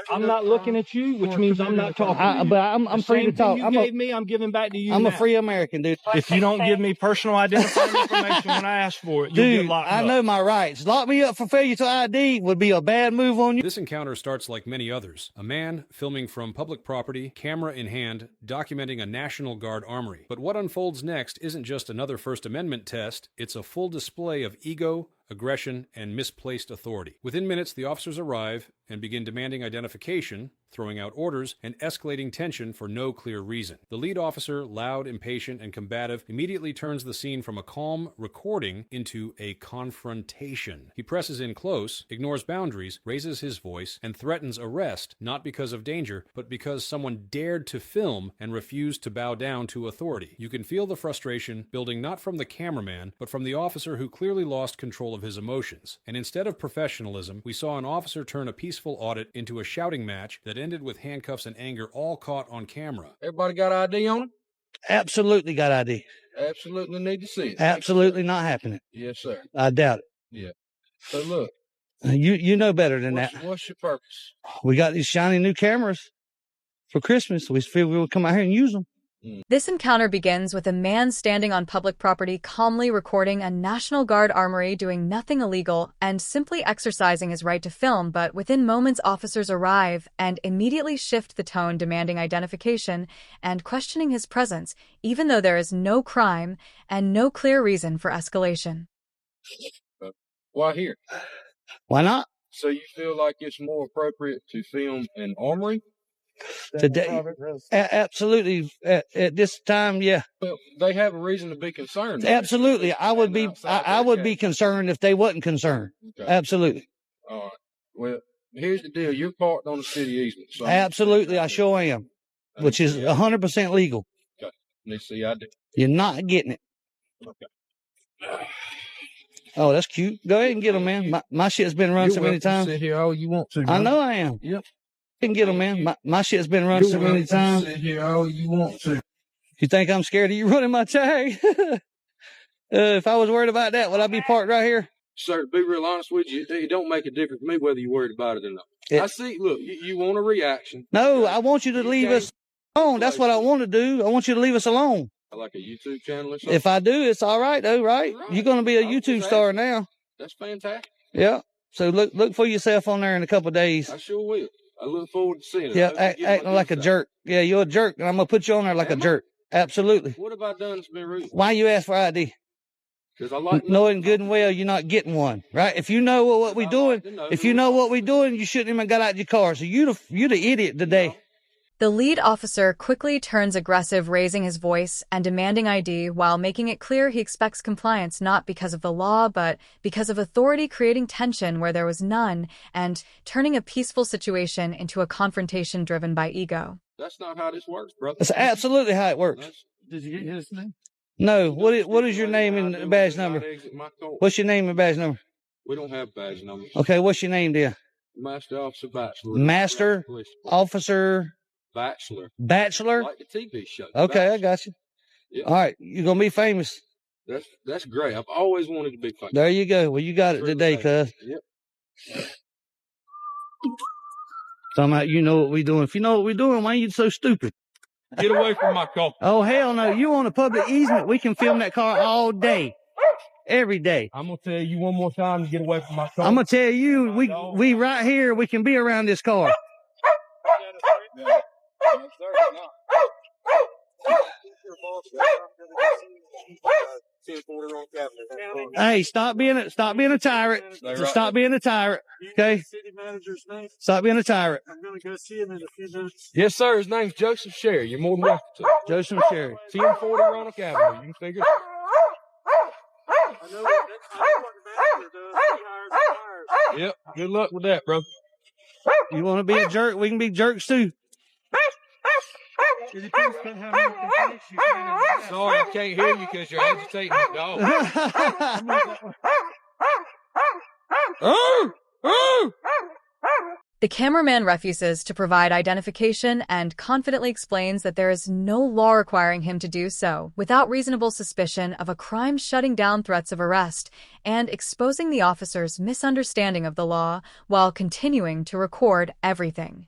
I'm not looking at you, which means I'm not talking to you. But I'm free to talk. You gave me, I'm giving back to you. I'm a free American, dude. If you don't give me personal identifying information when I ask for it, you'll get locked up. I know my rights. Lock me up for failure to ID would be a bad move on you. This encounter starts like many others. A man filming from public property, camera in hand, documenting a National Guard armory. But what unfolds next isn't just another First Amendment test, it's a full display of ego, aggression, and misplaced authority. Within minutes, the officers arrive and begin demanding identification, throwing out orders, and escalating tension for no clear reason. The lead officer, loud, impatient, and combative, immediately turns the scene from a calm recording into a confrontation. He presses in close, ignores boundaries, raises his voice, and threatens arrest, not because of danger, but because someone dared to film and refused to bow down to authority. You can feel the frustration building not from the cameraman, but from the officer who clearly lost control of his emotions. And instead of professionalism, we saw an officer turn a peaceful audit into a shouting match that ended with handcuffs and anger all caught on camera. Everybody got ID on them? Absolutely got ID. Absolutely need to see it. Absolutely not happening. Yes, sir. I doubt it. Yeah. So look. You know better than that. What's your purpose? We got these shiny new cameras for Christmas. We feel we will come out here and use them. This encounter begins with a man standing on public property calmly recording a National Guard armory doing nothing illegal and simply exercising his right to film, but within moments officers arrive and immediately shift the tone, demanding identification and questioning his presence, even though there is no crime and no clear reason for escalation. Why here? Why not? So you feel like it's more appropriate to film an armory? Today, absolutely. At this time, yeah. Well, they have a reason to be concerned. Absolutely, I would be. I would be concerned if they wasn't concerned. Okay. Absolutely. All right. Well, here's the deal. You're parked on the city easement. So absolutely, I sure am. Which is 100% legal. Okay. Let me see. I do. You're not getting it. Okay. Oh, that's cute. Go ahead and get them, man. My shit's been run so many times. Sit here all you want to. Man. I know I am. Yep. You can get them, man. My shit's been run so many times. Sit here all you want to. You think I'm scared of you running my tag? If I was worried about that, would I be parked right here? Sir, to be real honest with you, it don't make a difference to me whether you're worried about it or not. I see, look, you want a reaction. No, I want you to leave us alone. That's what I want to do. I want you to leave us alone. Like a YouTube channel or something? If I do, it's all right, though, right? You're going to be a YouTube star now. That's fantastic. Yeah. So look for yourself on there in a couple of days. I sure will. I look forward to seeing it. Yeah, acting like a jerk. Yeah, you're a jerk, and I'm going to put you on there like a jerk. Absolutely. What have I done that's been rude? Why you ask for ID? Because I like knowing good and well you're not getting one, right? If you know what we're doing, you shouldn't even got out your car. So you're the idiot today. The lead officer quickly turns aggressive, raising his voice and demanding ID while making it clear he expects compliance not because of the law, but because of authority, creating tension where there was none and turning a peaceful situation into a confrontation driven by ego. That's not how this works, brother. That's absolutely how it works. Did you get his name? No. What is your name and badge number? What's your name and badge number? We don't have badge numbers. Okay, what's your name, dear? Master Officer Bachelor. Master Officer Bachelor? Like the TV show. Okay, Bachelor. I got you. Yep. All right, you're going to be famous. That's great. I've always wanted to be famous. There you go. Well, you got it today, cuz. Yep. Talking about you know what we're doing. If you know what we're doing, why are you so stupid? Get away from my car. Oh, hell no. You on a public easement. We can film that car all day. Every day. I'm going to tell you one more time to get away from my car. I'm going to tell you, we right here, we can be around this car. Hey, stop being a tyrant. Stop being a tyrant. Okay? Stop being a tyrant. I'm going to go see him in a few minutes. Yes, sir. His name's Joseph Sherry. You're more than welcome to. Joseph Sherry. 1040 Roanoke Avenue. You can figure it out. I know what the master does. He hires and fires. Yep. Good luck with that, bro. You want to be a jerk? We can be jerks too. It depends on how many complaints you can. Sorry, I can't hear you because you're agitating the dog. The cameraman refuses to provide identification and confidently explains that there is no law requiring him to do so without reasonable suspicion of a crime, shutting down threats of arrest and exposing the officer's misunderstanding of the law while continuing to record everything.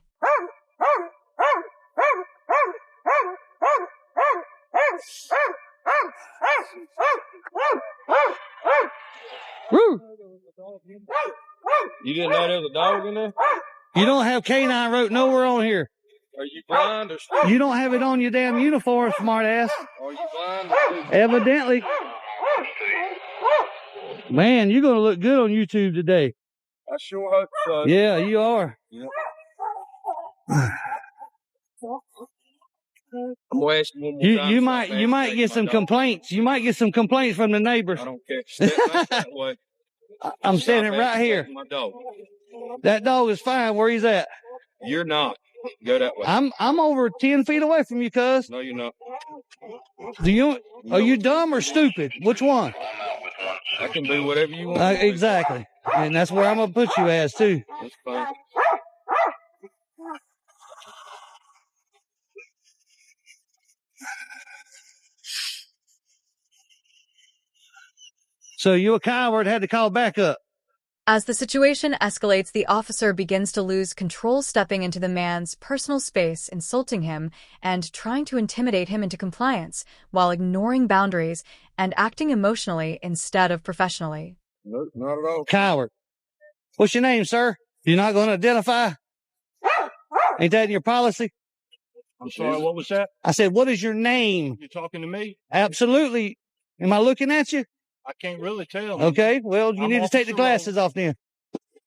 Woo! You didn't know there was a dog in there? You don't have canine rope nowhere on here. Are you blind or stupid? You don't have it on your damn uniform, smart ass. Are you blind or stupid? Evidently. Man, you're going to look good on YouTube today. I sure hope so. Yeah, you are. Yeah. I'm gonna ask you one more time. You might get some complaints. You might get some complaints from the neighbors. I don't care. Step back that way. I'm standing right here. My dog. That dog is fine where he's at. You're not. Go that way. I'm over 10 feet away from you, cuz. No, you're not. Are you dumb or stupid? Which one? I can do whatever you want. Exactly. And that's where I'm going to put you as, too. That's fine. So you a coward, had to call backup. As the situation escalates, the officer begins to lose control, stepping into the man's personal space, insulting him, and trying to intimidate him into compliance, while ignoring boundaries and acting emotionally instead of professionally. Nope, not at all. Coward. What's your name, sir? You're not going to identify? Ain't that in your policy? I'm sorry, what was that? I said, what is your name? You talking to me? Absolutely. Am I looking at you? I can't really tell. Okay, well, you I'm need to take the Officer glasses off then.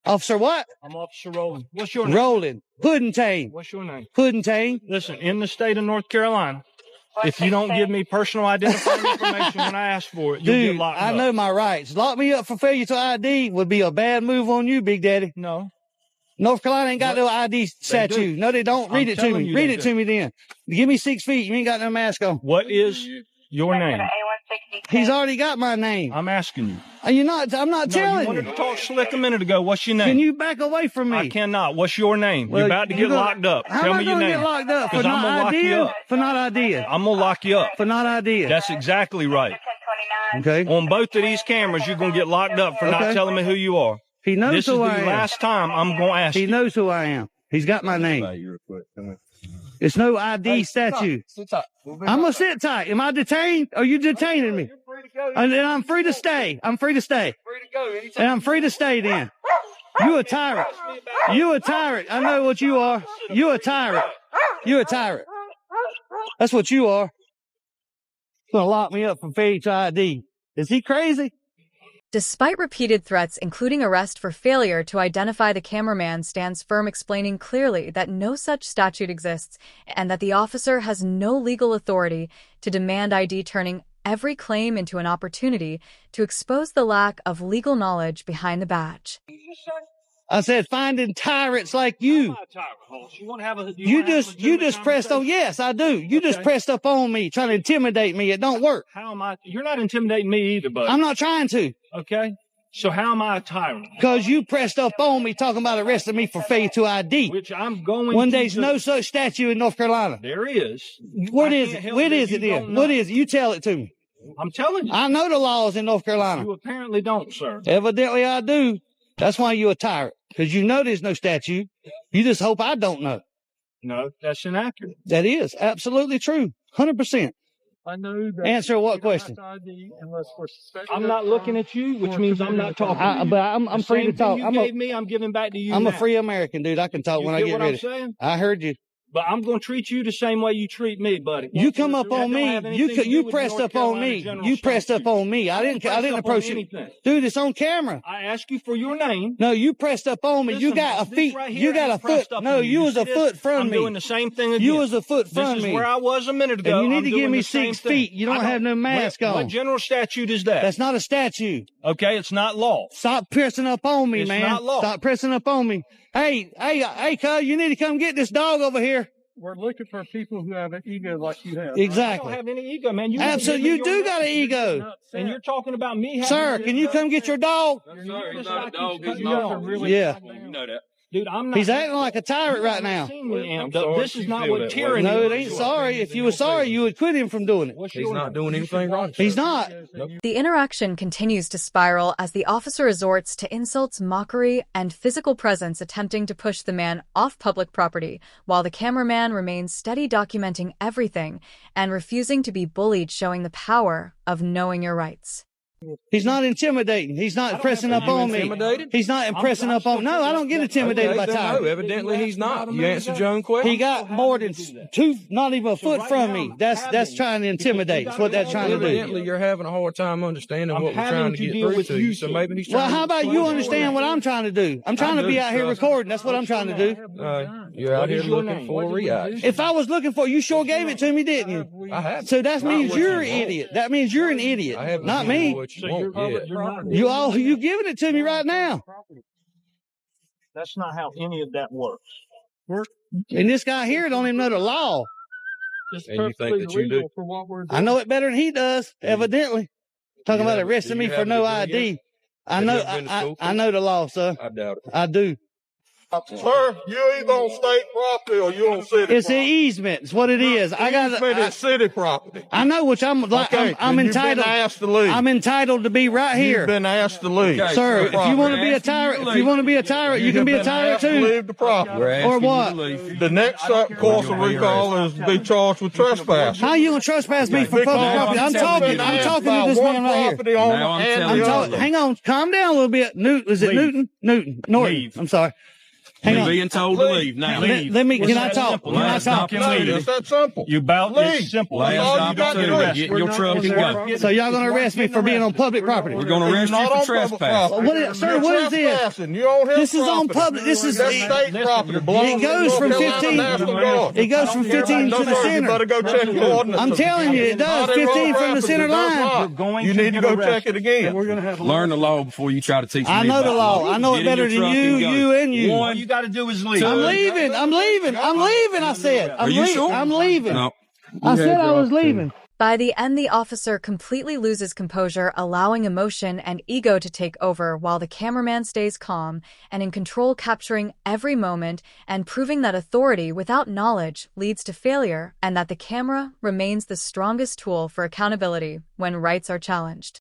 Officer what? I'm Officer Rowland. What's your name? Roland. Puddentane. What's your name? Puddentane. Listen, in the state of North Carolina, if you don't give me personal identifying information when I ask for it, you'll get Dude, locked I up. know my rights. Lock me up for failure to ID would be a bad move on you, Big Daddy. No. North Carolina ain't got no ID statute. No, they don't. Read it to telling me. you Read they it do. to me then. Give me 6 feet. You ain't got no mask on. What is your name? He's already got my name. I'm asking you. Are you not? I'm not No, you telling wanted you. to talk slick a minute ago. What's your name? Can you back away from me? I cannot. What's your name? Well, You're about to you're get gonna- locked up. How Tell am me I your gonna name. get locked up for 'Cause I'm not gonna lock you idea? up. For not idea. I'm gonna lock you up. For not idea. That's exactly right. Okay. On both of these cameras, you're gonna get locked up for not Okay. telling me who you are. He knows This is who the I am. last time I'm gonna ask He you. knows who I am. He's got my name. It's no ID statute. I'm gonna sit tight. Am I detained? Are you detaining me? And then I'm free to stay. I'm free to stay. And I'm free to stay then. You a tyrant. You a tyrant. I know what you are. You a tyrant. You a tyrant. That's what you are. Gonna lock me up for failure to ID. Is he crazy? Despite repeated threats, including arrest for failure to identify, the cameraman stands firm, explaining clearly that no such statute exists and that the officer has no legal authority to demand ID, turning every claim into an opportunity to expose the lack of legal knowledge behind the badge. I said finding tyrants like you. You just pressed on. Yes, I do. You just pressed up on me, trying to intimidate me. It don't work. How am I? You're not intimidating me either, buddy. I'm not trying to. Okay? So how am I a tyrant? Because you pressed up on me talking about arresting me for failure to ID. Which I'm going When to there's do. no such statute in North Carolina. There is. What I is can't it? help What that is you it then? don't know. What is it? You tell it to me. I'm telling you. I know the laws in North Carolina. You apparently don't, sir. Evidently I do. That's why you're a tyrant. Because you know there's no statute. You just hope I don't know. No, that's inaccurate. That is absolutely true. 100%. I know that. Answer what question? I'm not looking at you, which means I'm not talking to you. But I'm free to talk. You gave me, I'm giving back to you. I'm a now. free American, dude. I can talk You when I get get what ready. I'm saying? I heard you. But I'm going to treat you the same way you treat me, buddy. You come up That on don't me. have anything to do You with pressed North up on Carolina me. general You pressed up statute. on me. I didn't pressed up on approach you. anything. Dude, it's on camera. I asked you for your name. No, you pressed up on me. You Listen, got a this feet. right here You got ain't a foot. pressed up No, on you was see a this? foot from I'm me. doing the same thing again. You was a foot from This is me. where I was a minute ago. And you need I'm to give doing me the same 6 thing. feet. You don't have no mask on. What general statute is that? That's not a statute. Okay, it's not law. Stop pressing up on me, It's man. not law. Stop pressing up on me. Hey, cuz, you need to come get this dog over here. We're looking for people who have an ego like you have. I Exactly. don't have any ego, man. You Absolutely. You do got an ego. And you're talking about me having Sir, can you come get your dog? No, sir, he's not a dog. Cut He's me an off. officer. Yeah. You know that. Dude, I'm not. He's acting like a tyrant right now. This is not what tyranny. No, it ain't sorry. If you were sorry, you would quit him from doing it. He's not doing anything wrong. He's not. The interaction continues to spiral as the officer resorts to insults, mockery, and physical presence, attempting to push the man off public property, while the cameraman remains steady, documenting everything and refusing to be bullied, showing the power of knowing your rights. He's not intimidating. He's not pressing up on me. He's not impressing up on. No, I don't get intimidated by No, tyrants. evidently he's not. You answered your own question. He got more than two, not even a foot from me. That's trying to intimidate. That's what that's trying to do. Evidently, you're having a hard time understanding what we're trying to get through to you. So maybe he's trying. Well, how about you understand what I'm trying to do? I'm trying to be out here recording. That's what I'm trying to do. You're out here looking for a reaction. If I was looking for, you sure gave it to me, didn't you? I have. So that means you're an idiot. That means you're an idiot, I haven't not given me. what you want yet. You giving it to me right now. That's not how any of that works. And this guy here don't even know the law. It's And you think perfectly that you do? legal for what we're doing. I know it better than he does, evidently. Talking about arresting me for no ID. I know, I know the law, sir. I doubt it. I do. Sir, you either on state property or you on city It's an property. easement. It's what it is. I Easement got. is city property. I know which I'm like. Okay, I'm then you've entitled. been asked to leave. I'm entitled to be right here, You've been asked to leave. sir. the If you want to be a property. tyrant, if you want to be a tyrant, you can be a tyrant You've been asked to too. leave the property. Or what? The next course of recall is to be charged with trespass. How you gonna trespass me for public property? I'm talking to this man right here. I'm talking. Hang on, calm down a little bit. Newton, is it Newton? Norton. I'm sorry. Hang on. Being told to leave now. Let me. Can I talk? Can I talk? It's that simple. You about Leave. it's simple. That's all you got to do. Get in your truck and go. So y'all gonna arrest me for being on public property? We're going to arrest you Not for on public trespass. property. What is- sir, You're what is this? trespassing. You're on his This is on property. public. This is. That's state property. Belongs It goes to from North Carolina 15. National Guard. It goes from 15 No, to the sir, you center. better go check your ordinance. I'm telling you, it does. 15 from the center line. You need to go check it again. Learn the law before you try to teach me. I know the about law. I know it Get in better your than truck you, and go. you, and you. All you got to do is leave. I'm leaving. I'm leaving. I'm leaving. I said. Are you sure? I'm leaving. No. I said I was leaving. By the end, the officer completely loses composure, allowing emotion and ego to take over, while the cameraman stays calm and in control, capturing every moment and proving that authority without knowledge leads to failure, and that the camera remains the strongest tool for accountability when rights are challenged.